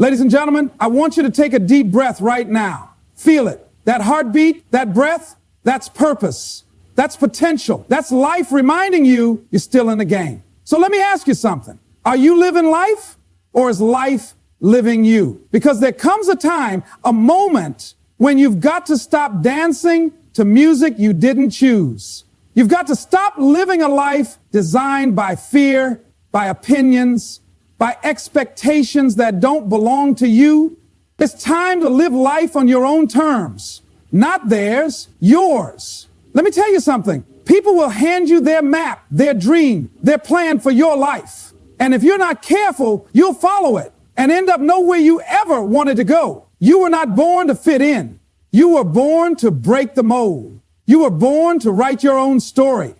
Ladies and gentlemen, I want you to take a deep breath right now. Feel it. That heartbeat, that breath, that's purpose. That's potential. That's life reminding you you're still in the game. So let me ask you something. Are you living life, or is life living you? Because there comes a time, a moment, when you've got to stop dancing to music you didn't choose. You've got to stop living a life designed by fear, by opinions, by expectations that don't belong to you. It's time to live life on your own terms, not theirs, yours. Let me tell you something. People will hand you their map, their dream, their plan for your life. And if you're not careful, you'll follow it and end up nowhere you ever wanted to go. You were not born to fit in. You were born to break the mold. You were born to write your own story,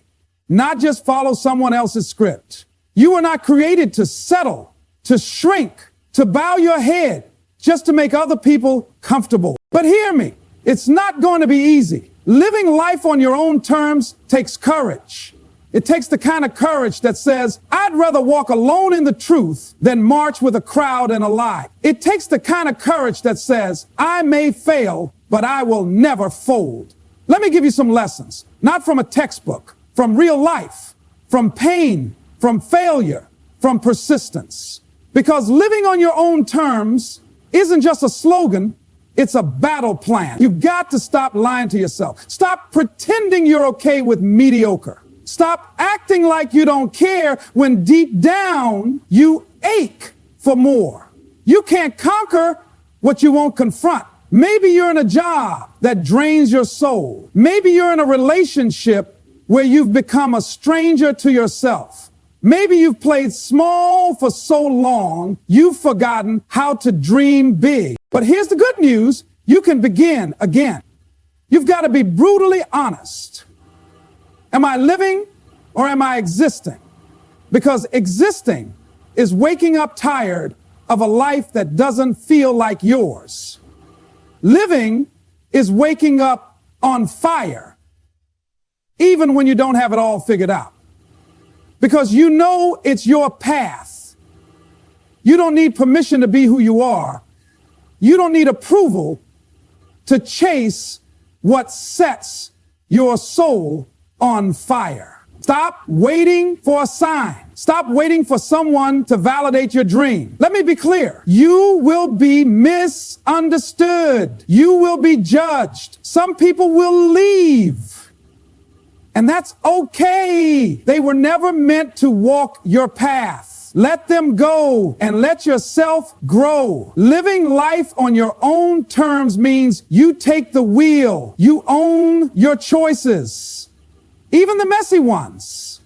not just follow someone else's script. You were not created to settle, to shrink, to bow your head just to make other people comfortable. But hear me, it's not going to be easy. Living life on your own terms takes courage. It takes the kind of courage that says, I'd rather walk alone in the truth than march with a crowd and a lie. It takes the kind of courage that says, I may fail, but I will never fold. Let me give you some lessons, not from a textbook, from real life, from pain, from failure, from persistence. Because living on your own terms isn't just a slogan, it's a battle plan. You've got to stop lying to yourself. Stop pretending you're okay with mediocre. Stop acting like you don't care when deep down you ache for more. You can't conquer what you won't confront. Maybe you're in a job that drains your soul. Maybe you're in a relationship where you've become a stranger to yourself. Maybe you've played small for so long, you've forgotten how to dream big. But here's the good news. You can begin again. You've got to be brutally honest. Am I living or am I existing? Because existing is waking up tired of a life that doesn't feel like yours. Living is waking up on fire, even when you don't have it all figured out. Because you know it's your path. You don't need permission to be who you are. You don't need approval to chase what sets your soul on fire. Stop waiting for a sign. Stop waiting for someone to validate your dream. Let me be clear. You will be misunderstood. You will be judged. Some people will leave. And that's okay. They were never meant to walk your path. Let them go and let yourself grow. Living life on your own terms means you take the wheel. You own your choices, even the messy ones.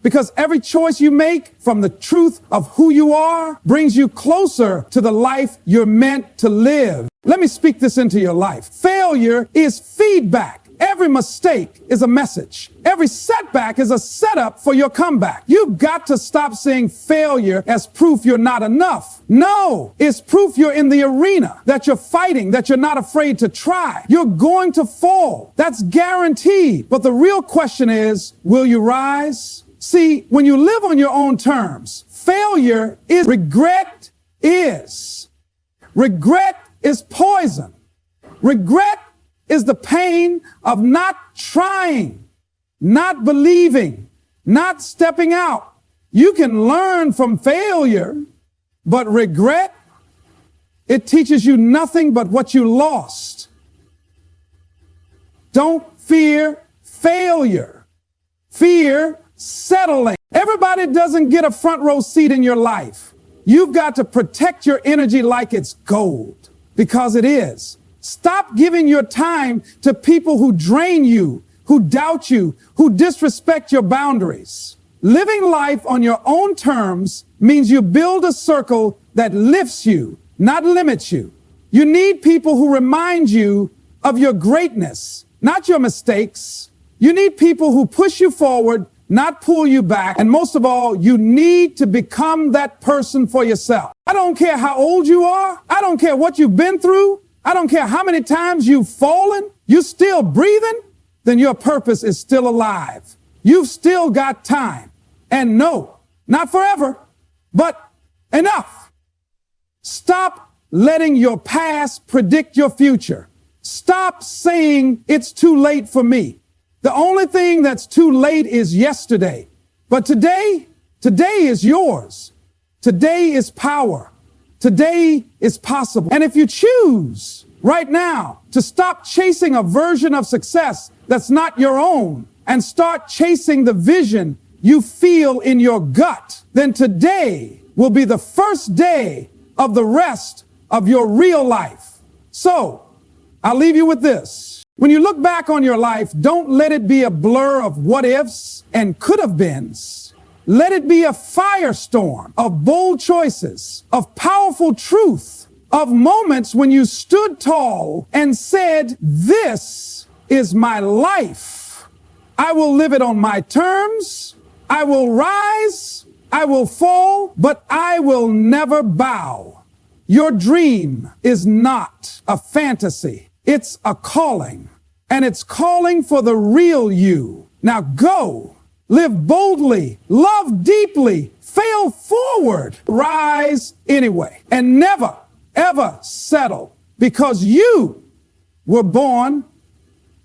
Because every choice you make from the truth of who you are brings you closer to the life you're meant to live. Let me speak this into your life. Failure is feedback. Every mistake is a message. Every setback is a setup for your comeback. You've got to stop seeing failure as proof you're not enough. No, it's proof you're in the arena, that you're fighting, that you're not afraid to try. You're going to fall. That's guaranteed. But the real question is, will you rise? See, when you live on your own terms, failure is regret is. Regret is poison. Regret is the pain of not trying, not believing, not stepping out. You can learn from failure, but regret, it teaches you nothing but what you lost. Don't fear failure. Fear settling. Everybody doesn't get a front row seat in your life. You've got to protect your energy like it's gold, because it is. Stop giving your time to people who drain you, who doubt you, who disrespect your boundaries. Living life on your own terms means you build a circle that lifts you, not limits you. You need people who remind you of your greatness, not your mistakes. You need people who push you forward, not pull you back. And most of all, you need to become that person for yourself. I don't care how old you are. I don't care what you've been through. I don't care how many times you've fallen, you still breathing, then your purpose is still alive. You've still got time. And no, not forever, but enough. Stop letting your past predict your future. Stop saying it's too late for me. The only thing that's too late is yesterday. But today is yours. Today is power. Today is possible. And if you choose right now to stop chasing a version of success that's not your own and start chasing the vision you feel in your gut, then today will be the first day of the rest of your real life. So, I'll leave you with this. When you look back on your life, don't let it be a blur of what ifs and could have beens. Let it be a firestorm of bold choices, of powerful truth, of moments when you stood tall and said, "This is my life. I will live it on my terms. I will rise, I will fall, but I will never bow." Your dream is not a fantasy. It's a calling, and it's calling for the real you. Now go, live boldly, love deeply, fail forward, rise anyway, and never, ever settle, because you were born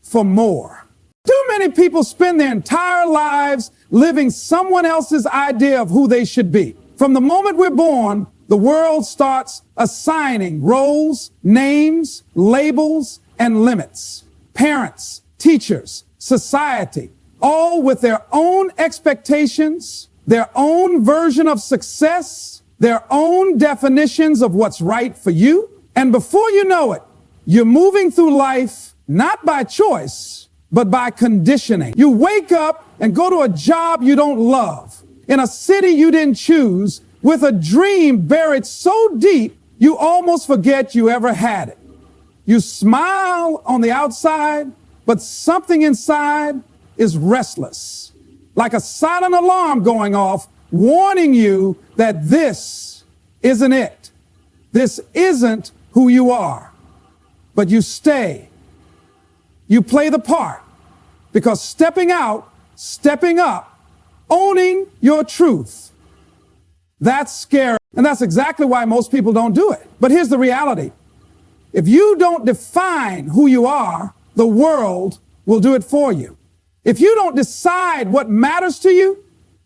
for more. Too many people spend their entire lives living someone else's idea of who they should be. From the moment we're born, the world starts assigning roles, names, labels, and limits. Parents, teachers, society, all with their own expectations, their own version of success, their own definitions of what's right for you. And before you know it, you're moving through life not by choice, but by conditioning. You wake up and go to a job you don't love, in a city you didn't choose, with a dream buried so deep you almost forget you ever had it. You smile on the outside, but something inside is restless, like a silent alarm going off, warning you that this isn't it. This isn't who you are. But you stay. You play the part, because stepping out, stepping up, owning your truth, that's scary. And that's exactly why most people don't do it. But here's the reality. If you don't define who you are, the world will do it for you. If you don't decide what matters to you,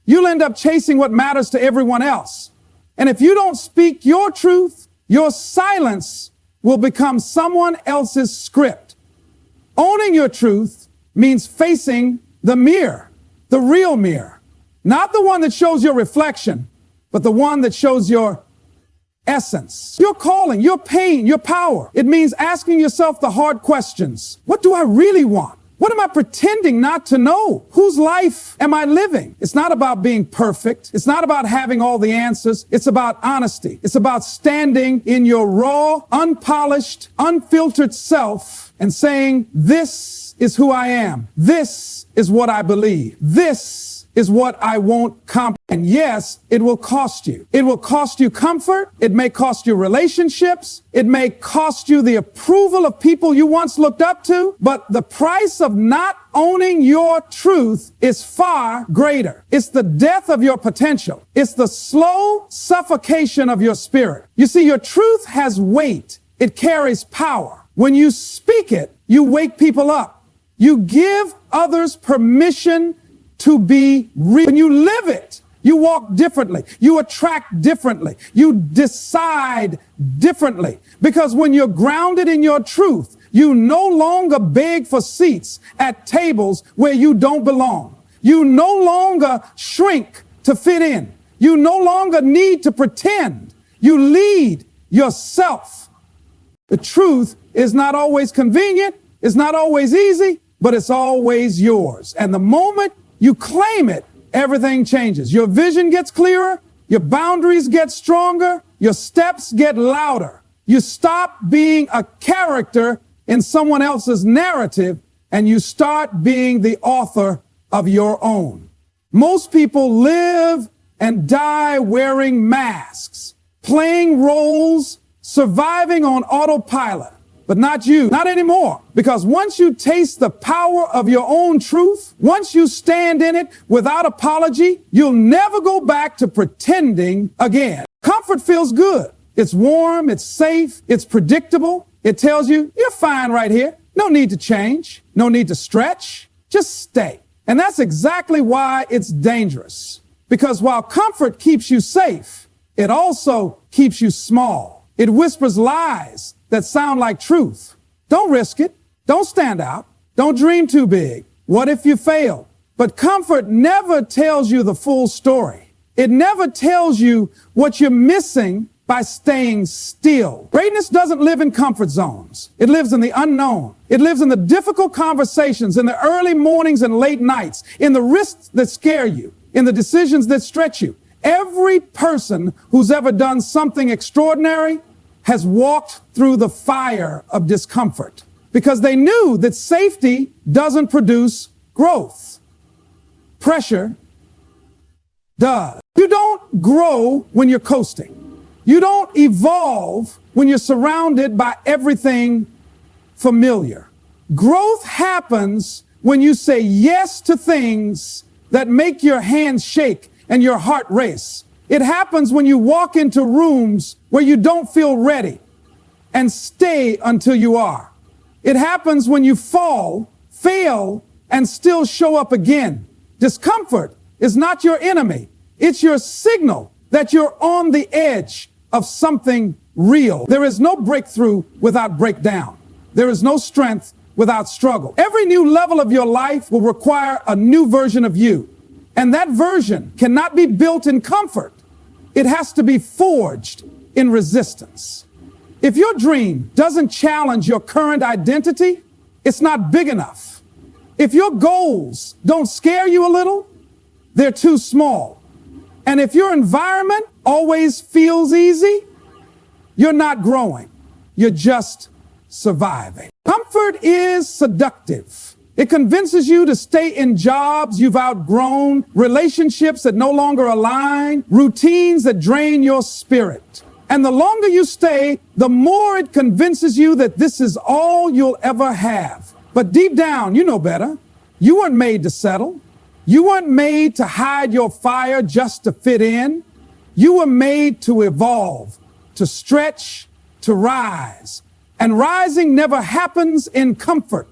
you'll end up chasing what matters to everyone else. And if you don't speak your truth, your silence will become someone else's script. Owning your truth means facing the mirror, the real mirror, not the one that shows your reflection, but the one that shows your essence, your calling, your pain, your power. It means asking yourself the hard questions. What do I really want? What am I pretending not to know? Whose life am I living? It's not about being perfect. It's not about having all the answers. It's about honesty. It's about standing in your raw, unpolished, unfiltered self and saying, this is who I am. This is what I believe. This is what I won't compromise. And yes, it will cost you. It will cost you comfort. It may cost you relationships. It may cost you the approval of people you once looked up to. But the price of not owning your truth is far greater. It's the death of your potential. It's the slow suffocation of your spirit. You see, your truth has weight. It carries power. When you speak it, you wake people up. You give others permission to be real. When you live it, you walk differently. You attract differently. You decide differently. Because when you're grounded in your truth, you no longer beg for seats at tables where you don't belong. You no longer shrink to fit in. You no longer need to pretend. You lead yourself. The truth is not always convenient. It's not always easy, but it's always yours. And the moment you claim it, everything changes. Your vision gets clearer, your boundaries get stronger, your steps get louder. You stop being a character in someone else's narrative, and you start being the author of your own. Most people live and die wearing masks, playing roles, surviving on autopilot. But not you, not anymore. Because once you taste the power of your own truth, once you stand in it without apology, you'll never go back to pretending again. Comfort feels good. It's warm, it's safe, it's predictable. It tells you, you're fine right here. No need to change, no need to stretch, just stay. And that's exactly why it's dangerous. Because while comfort keeps you safe, it also keeps you small. It whispers lies that sound like truth. Don't risk it. Don't stand out. Don't dream too big. What if you fail? But comfort never tells you the full story. It never tells you what you're missing by staying still. Greatness doesn't live in comfort zones. It lives in the unknown. It lives in the difficult conversations, in the early mornings and late nights, in the risks that scare you, in the decisions that stretch you. Every person who's ever done something extraordinary has walked through the fire of discomfort because they knew that safety doesn't produce growth. Pressure does. You don't grow when you're coasting. You don't evolve when you're surrounded by everything familiar. Growth happens when you say yes to things that make your hands shake and your heart race. It happens when you walk into rooms where you don't feel ready and stay until you are. It happens when you fall, fail, and still show up again. Discomfort is not your enemy. It's your signal that you're on the edge of something real. There is no breakthrough without breakdown. There is no strength without struggle. Every new level of your life will require a new version of you. And that version cannot be built in comfort. It has to be forged in resistance. If your dream doesn't challenge your current identity, it's not big enough. If your goals don't scare you a little, they're too small. And if your environment always feels easy, you're not growing. You're just surviving. Comfort is seductive. It convinces you to stay in jobs you've outgrown, relationships that no longer align, routines that drain your spirit. And the longer you stay, the more it convinces you that this is all you'll ever have. But deep down, you know better. You weren't made to settle. You weren't made to hide your fire just to fit in. You were made to evolve, to stretch, to rise. And rising never happens in comfort.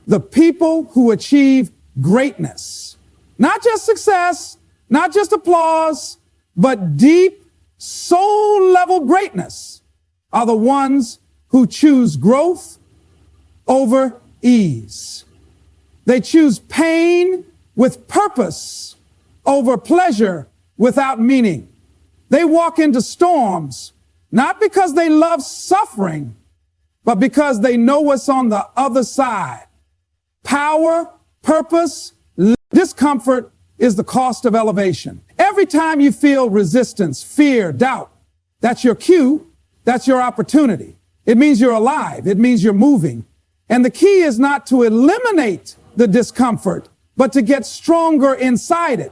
The people who achieve greatness, not just success, not just applause, but deep soul-level greatness, are the ones who choose growth over ease. They choose pain with purpose over pleasure without meaning. They walk into storms, not because they love suffering, but because they know what's on the other side. Power, purpose, discomfort is the cost of elevation. Every time you feel resistance, fear, doubt, that's your cue, that's your opportunity. It means you're alive, it means you're moving. And the key is not to eliminate the discomfort, but to get stronger inside it,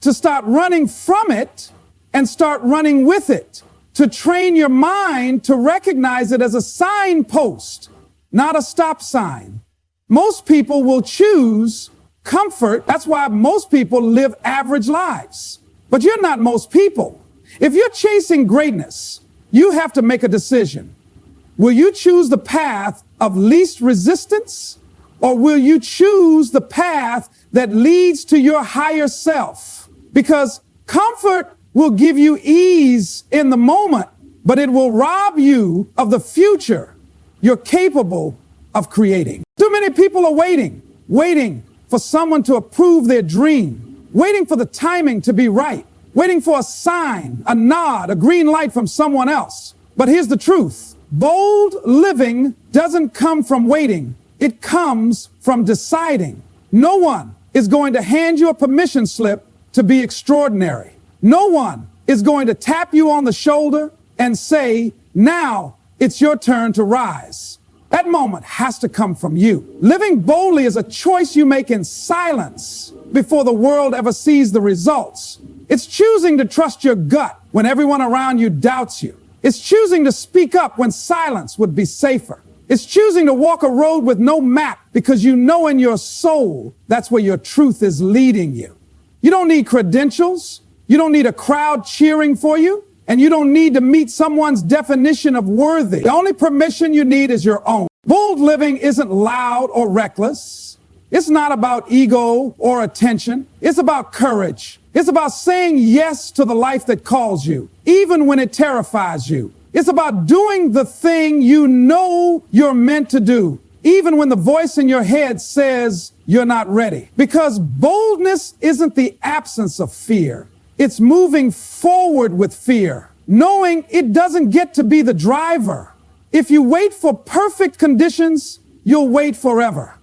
to stop running from it and start running with it, to train your mind to recognize it as a signpost, not a stop sign. Most people will choose comfort. That's why most people live average lives. But you're not most people. If you're chasing greatness, you have to make a decision. Will you choose the path of least resistance, or will you choose the path that leads to your higher self? Because comfort will give you ease in the moment, but it will rob you of the future you're capable of creating. Too many people are waiting for someone to approve their dream, waiting for the timing to be right, waiting for a sign, a nod, a green light from someone else. But here's the truth. Bold living doesn't come from waiting. It comes from deciding. No one is going to hand you a permission slip to be extraordinary. No one is going to tap you on the shoulder and say, now it's your turn to rise. That moment has to come from you. Living boldly is a choice you make in silence before the world ever sees the results. It's choosing to trust your gut when everyone around you doubts you. It's choosing to speak up when silence would be safer. It's choosing to walk a road with no map because you know in your soul that's where your truth is leading you. You don't need credentials. You don't need a crowd cheering for you. And you don't need to meet someone's definition of worthy. The only permission you need is your own. Bold living isn't loud or reckless. It's not about ego or attention. It's about courage. It's about saying yes to the life that calls you, even when it terrifies you. It's about doing the thing you know you're meant to do, even when the voice in your head says you're not ready. Because boldness isn't the absence of fear. It's moving forward with fear, knowing it doesn't get to be the driver. If you wait for perfect conditions, you'll wait forever.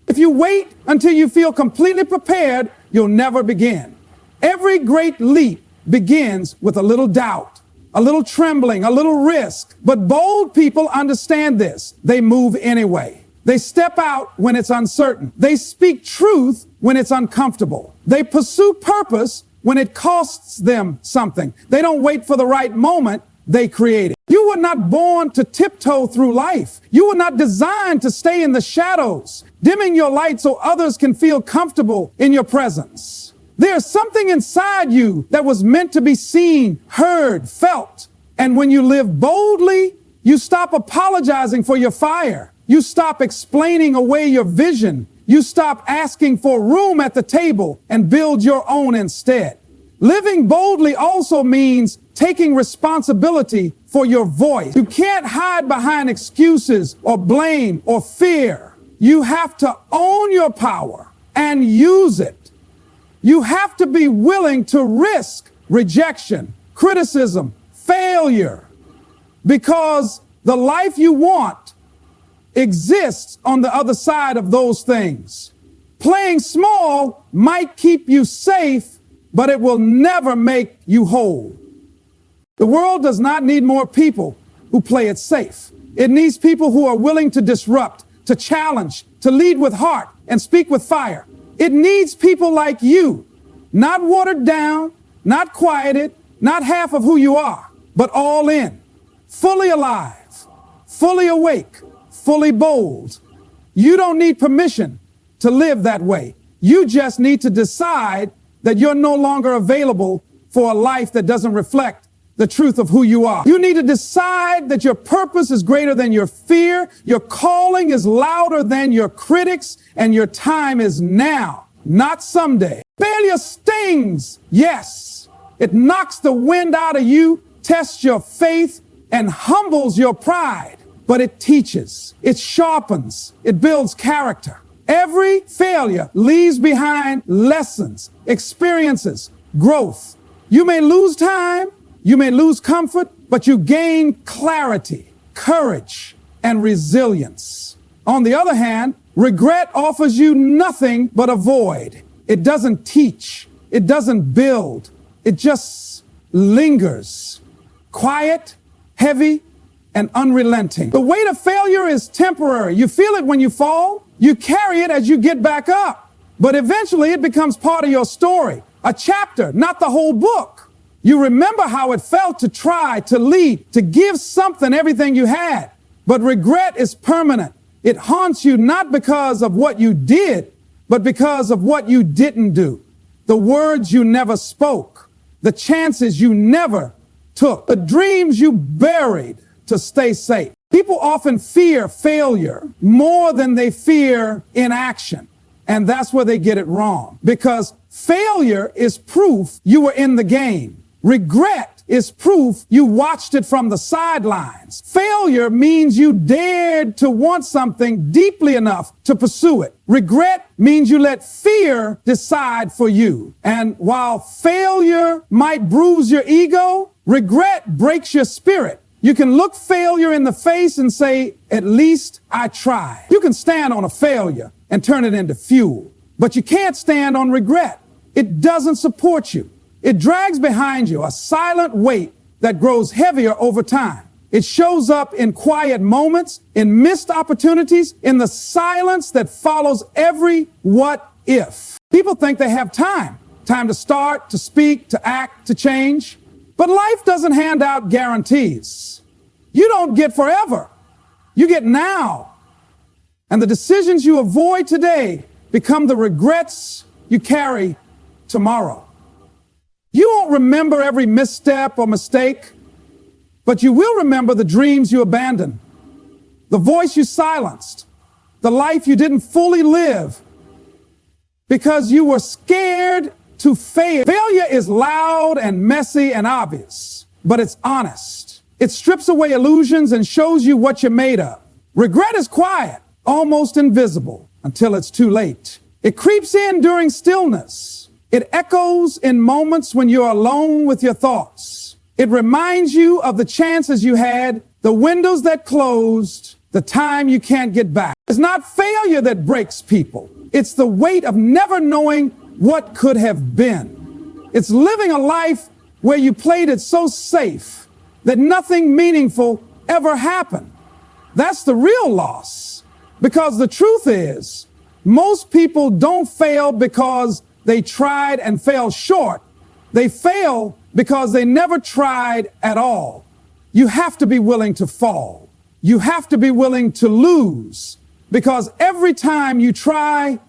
If you wait until you feel completely prepared, you'll never begin. Every great leap begins with a little doubt, a little trembling, a little risk. But bold people understand this. They move anyway. They step out when it's uncertain. They speak truth when it's uncomfortable. They pursue purpose when it costs them something. They don't wait for the right moment. They create it. You were not born to tiptoe through life. You were not designed to stay in the shadows, dimming your light so others can feel comfortable in your presence. There's something inside you that was meant to be seen, heard, felt. And when you live boldly, you stop apologizing for your fire. You stop explaining away your vision. You stop asking for room at the table and build your own instead. Living boldly also means taking responsibility for your voice. You can't hide behind excuses or blame or fear. You have to own your power and use it. You have to be willing to risk rejection, criticism, failure, because the life you want exists on the other side of those things. Playing small might keep you safe, but it will never make you whole. The world does not need more people who play it safe. It needs people who are willing to disrupt, to challenge, to lead with heart and speak with fire. It needs people like you, not watered down, not quieted, not half of who you are, but all in, fully alive, fully awake, fully bold. You don't need permission to live that way. You just need to decide that you're no longer available for a life that doesn't reflect the truth of who you are. You need to decide that your purpose is greater than your fear, your calling is louder than your critics, and your time is now, not someday. Failure stings, yes. It knocks the wind out of you, tests your faith, and humbles your pride. But it teaches, it sharpens, it builds character. Every failure leaves behind lessons, experiences, growth. You may lose time, you may lose comfort, but you gain clarity, courage, and resilience. On the other hand, regret offers you nothing but a void. It doesn't teach, it doesn't build, it just lingers, quiet, heavy, and unrelenting. The weight of failure is temporary. You feel it when you fall, you carry it as you get back up. But eventually it becomes part of your story, a chapter, not the whole book. You remember how it felt to try, to lead, to give something everything you had. But regret is permanent. It haunts you not because of what you did, but because of what you didn't do. The words you never spoke, the chances you never took, the dreams you buried to stay safe. People often fear failure more than they fear inaction. And that's where they get it wrong. Because failure is proof you were in the game. Regret is proof you watched it from the sidelines. Failure means you dared to want something deeply enough to pursue it. Regret means you let fear decide for you. And while failure might bruise your ego, regret breaks your spirit. You can look failure in the face and say, at least I tried. You can stand on a failure and turn it into fuel, but you can't stand on regret. It doesn't support you. It drags behind you a silent weight that grows heavier over time. It shows up in quiet moments, in missed opportunities, in the silence that follows every what if. People think they have time to start, to speak, to act, to change. But life doesn't hand out guarantees. You don't get forever. You get now. And the decisions you avoid today become the regrets you carry tomorrow. You won't remember every misstep or mistake, But you will remember the dreams you abandoned, the voice you silenced, the life you didn't fully live because you were scared to fail. Failure is loud and messy and obvious, but it's honest. It strips away illusions and shows you what you're made of. Regret is quiet, almost invisible, until it's too late. It creeps in during stillness. It echoes in moments when you're alone with your thoughts. It reminds you of the chances you had, the windows that closed, the time you can't get back. It's not failure that breaks people. It's the weight of never knowing what could have been. It's living a life where you played it so safe that nothing meaningful ever happened. That's the real loss. Because the truth is, most people don't fail because they tried and fell short. They fail because they never tried at all. You have to be willing to fall. You have to be willing to lose, because every time you try,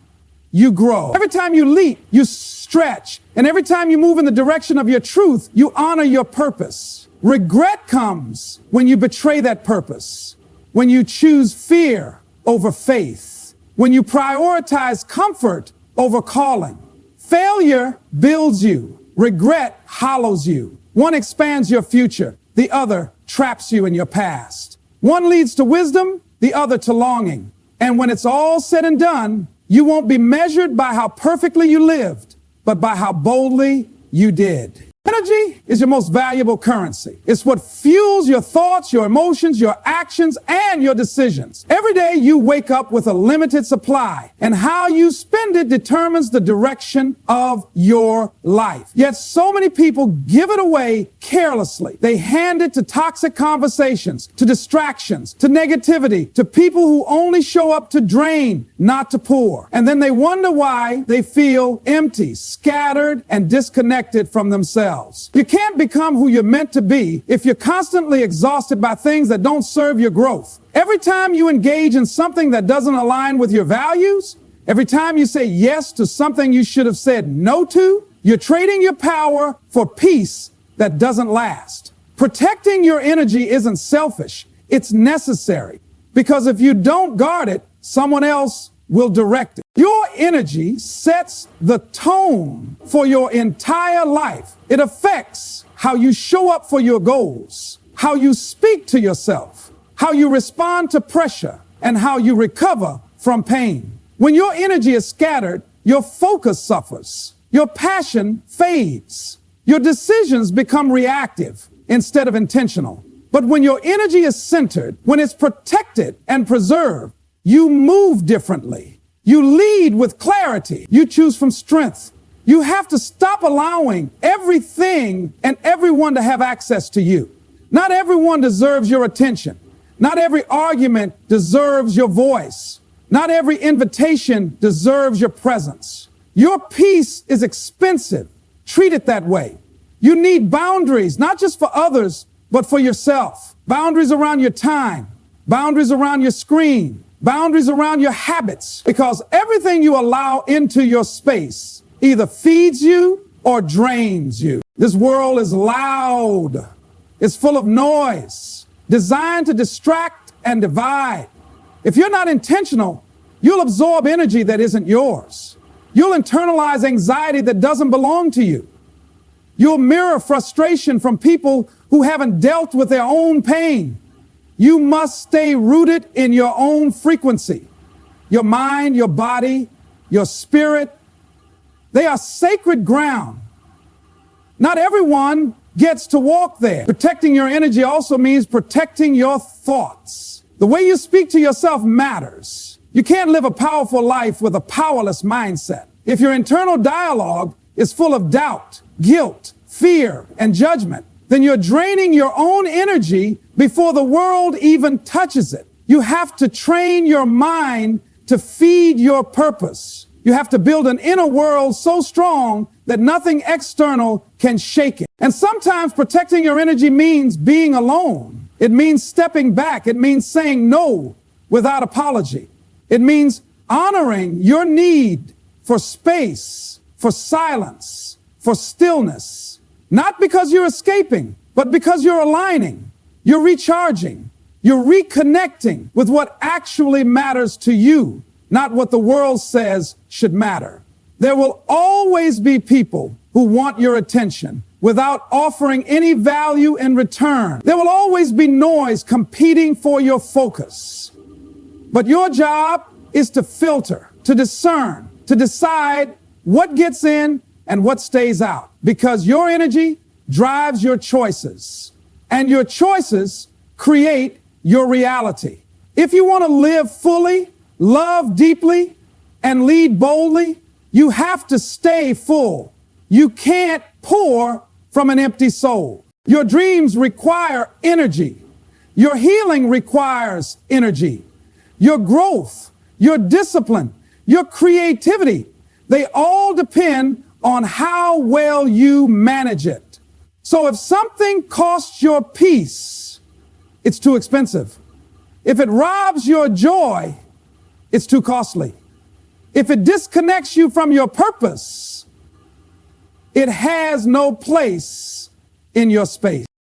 you grow. Every time you leap, you stretch. And every time you move in the direction of your truth, you honor your purpose. Regret comes when you betray that purpose, when you choose fear over faith, when you prioritize comfort over calling. Failure builds you. Regret hollows you. One expands your future. The other traps you in your past. One leads to wisdom, the other to longing. And when it's all said and done, you won't be measured by how perfectly you lived, but by how boldly you did. Energy is your most valuable currency. It's what fuels your thoughts, your emotions, your actions, and your decisions. Every day you wake up with a limited supply, and how you spend it determines the direction of your life. Yet so many people give it away carelessly. They hand it to toxic conversations, to distractions, to negativity, to people who only show up to drain, not to pour. And then they wonder why they feel empty, scattered, and disconnected from themselves. You can't become who you're meant to be if you're constantly exhausted by things that don't serve your growth. Every time you engage in something that doesn't align with your values, every time you say yes to something you should have said no to, you're trading your power for peace that doesn't last. Protecting your energy isn't selfish, it's necessary. Because if you don't guard it, someone else will direct it. Your energy sets the tone for your entire life. It affects how you show up for your goals, how you speak to yourself, how you respond to pressure, and how you recover from pain. When your energy is scattered, your focus suffers, your passion fades, your decisions become reactive instead of intentional. But when your energy is centered, when it's protected and preserved, you move differently. You lead with clarity. You choose from strength. You have to stop allowing everything and everyone to have access to you. Not everyone deserves your attention. Not every argument deserves your voice. Not every invitation deserves your presence. Your peace is expensive. Treat it that way. You need boundaries, not just for others, but for yourself. Boundaries around your time. Boundaries around your screen. Boundaries around your habits, because everything you allow into your space either feeds you or drains you. This world is loud. It's full of noise, designed to distract and divide. If you're not intentional, you'll absorb energy that isn't yours. You'll internalize anxiety that doesn't belong to you. You'll mirror frustration from people who haven't dealt with their own pain. You must stay rooted in your own frequency. Your mind, your body, your spirit, they are sacred ground. Not everyone gets to walk there. Protecting your energy also means protecting your thoughts. The way you speak to yourself matters. You can't live a powerful life with a powerless mindset. If your internal dialogue is full of doubt, guilt, fear, and judgment, then you're draining your own energy before the world even touches it. You have to train your mind to feed your purpose. You have to build an inner world so strong that nothing external can shake it. And sometimes protecting your energy means being alone. It means stepping back. It means saying no without apology. It means honoring your need for space, for silence, for stillness. Not because you're escaping, but because you're aligning. You're recharging. You're reconnecting with what actually matters to you, not what the world says should matter. There will always be people who want your attention without offering any value in return. There will always be noise competing for your focus. But your job is to filter, to discern, to decide what gets in and what stays out, because your energy drives your choices, and your choices create your reality. If you want to live fully, love deeply, and lead boldly, you have to stay full. You can't pour from an empty soul. Your dreams require energy. Your healing requires energy. Your growth, your discipline, your creativity, they all depend on how well you manage it. So if something costs your peace, it's too expensive. If it robs your joy, it's too costly. If it disconnects you from your purpose, it has no place in your space.